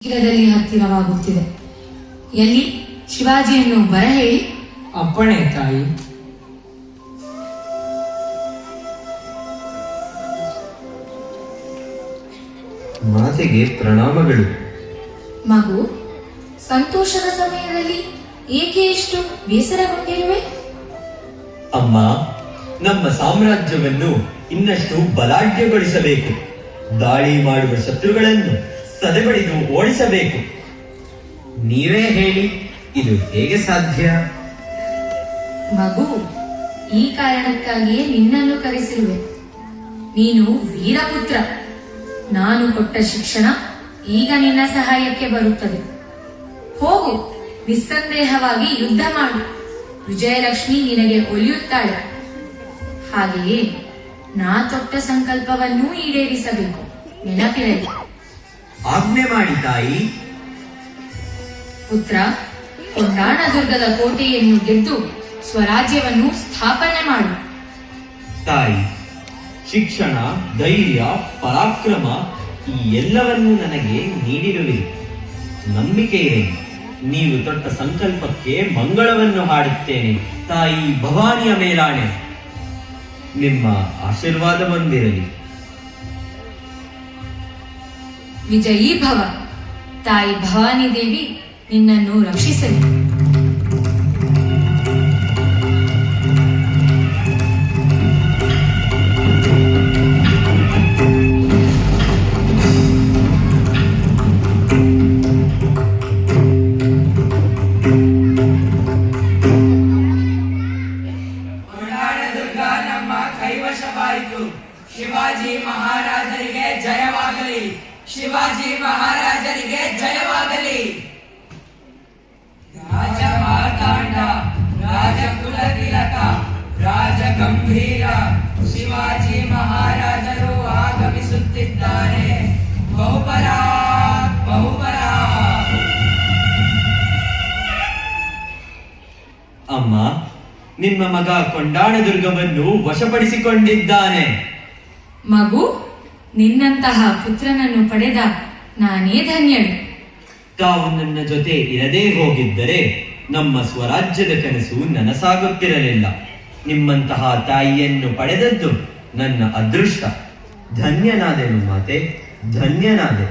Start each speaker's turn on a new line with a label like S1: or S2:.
S1: ಶೀಘ್ರದಲ್ಲಿ ಹತ್ತಿರವಾಗುತ್ತಿದೆ. ಎಲ್ಲಿ ಶಿವಾಜಿಯನ್ನು ಬರಹೇಳಿ.
S2: ಅಪ್ಪಣೆ ತಾಯಿ.
S3: ಮಾತೆಗೆ ಪ್ರಣಾಮಗಳು.
S1: ಮಗು, ಸಂತೋಷದ ಸಮಯದಲ್ಲಿ ಏಕೆ ಇಷ್ಟು ಬೇಸರಗೊಂಡಿರುವೆ?
S3: ಅಮ್ಮ, ನಮ್ಮ ಸಾಮ್ರಾಜ್ಯವನ್ನು ಇನ್ನಷ್ಟು ಬಲಾಢ್ಯಗೊಳಿಸಬೇಕು. ದಾಳಿ ಮಾಡುವ ಶತ್ರುಗಳನ್ನು ಸದೆಬಡಿದು ಓಡಿಸಬೇಕು. ನೀವೇ ಹೇಳಿ, ಇದು ಹೇಗೆ ಸಾಧ್ಯ?
S1: ಮಗು, ಈ ಕಾರಣಕ್ಕಾಗಿಯೇ ನಿನ್ನನ್ನು ಕರೆಸಿರುವೆ. ನೀನು ವೀರಪುತ್ರ. ನಾನು ಕೊಟ್ಟ ಶಿಕ್ಷಣ ಈಗ ನಿನ್ನ ಸಹಾಯಕ್ಕೆ ಬರುತ್ತದೆ. ಹೋಗು, ನಿಸ್ಸಂದೇಹವಾಗಿ ಯುದ್ಧ ಮಾಡು. ವಿಜಯಲಕ್ಷ್ಮಿ ನಿನಗೆ ಒಲಿಯುತ್ತಾಳೆ. ಹಾಗೆಯೇ ನಾ ತೊಟ್ಟ ಸಂಕಲ್ಪವನ್ನೂ ಈಡೇರಿಸಬೇಕು. ನೆನಪಿರಲಿ.
S3: ಆಜ್ಞೆ ಮಾಡಿ ತಾಯಿ.
S1: ಪುತ್ರ, ಕೊಂಡಾಣದುರ್ಗದ ಕೋಟೆಯನ್ನು ಗೆದ್ದು ಸ್ವರಾಜ್ಯವನ್ನು ಸ್ಥಾಪನೆ ಮಾಡು.
S3: ತಾಯಿ, ಶಿಕ್ಷಣ, ಧೈರ್ಯ, ಪರಾಕ್ರಮ ಈ ಎಲ್ಲವನ್ನೂ ನನಗೆ ನೀಡಿರುವಿರಿ. ನಂಬಿಕೆ ಇರಲಿ. ನೀವು ತೊಟ್ಟ ಸಂಕಲ್ಪಕ್ಕೆ ಮಂಗಳವನ್ನು ಹಾಡುತ್ತೇನೆ. ತಾಯಿ ಭವಾನಿಯ ಮೇಲಾಣೆ. ನಿಮ್ಮ ಆಶೀರ್ವಾದ ಹೊಂದಿರಲಿ.
S1: ವಿಜಯೀ ಭವ. ತಾಯಿ ಭವಾನಿ ದೇವಿ ನಿನ್ನನ್ನು ರಕ್ಷಿಸಲಿ.
S4: ಕೊಂಡಾಣದುರ್ಗ ನಮ್ಮ ಕೈವಶವಾಯಿತು. ಶಿವಾಜಿ ಮಹಾರಾಜರಿಗೆ ಜಯವಾಗಲಿ. ಶಿವಾಜಿ ಮಹಾರಾಜರಿಗೆ ಜಯವಾಗಲಿ. ರಾಜ ಮಾರ್ತಾಂಡ, ರಾಜಕುಲ ತಿಲಕ, ರಾಜ ಗಂಭೀರ ಶಿವಾಜಿ ಮಹಾರಾಜರು ಆಗಮಿಸುತ್ತಿದ್ದಾರೆ. ಬಹುಪರ ಬಹುಪರ.
S3: ಅಮ್ಮ, ನಿಮ್ಮ ಮಗ ಕೊಂಡಾಣದುರ್ಗವನ್ನು ವಶಪಡಿಸಿಕೊಂಡಿದ್ದಾನೆ.
S1: ಮಗು, ನಿನ್ನಂತಹ ಪುತ್ರನನ್ನು ಪಡೆದ ನಾನೇ ಧನ್ಯಳು.
S3: ತಾವು ನನ್ನ ಜೊತೆ ಇರದೇ ಹೋಗಿದ್ದರೆ ನಮ್ಮ ಸ್ವರಾಜ್ಯದ ಕನಸು ನನಸಾಗುತ್ತಿರಲಿಲ್ಲ. ನಿಮ್ಮಂತಹ ತಾಯಿಯನ್ನು ಪಡೆದದ್ದು ನನ್ನ ಅದೃಷ್ಟ. ಧನ್ಯನಾದೆನು ಮಾತೆ, ಧನ್ಯನಾದೆ.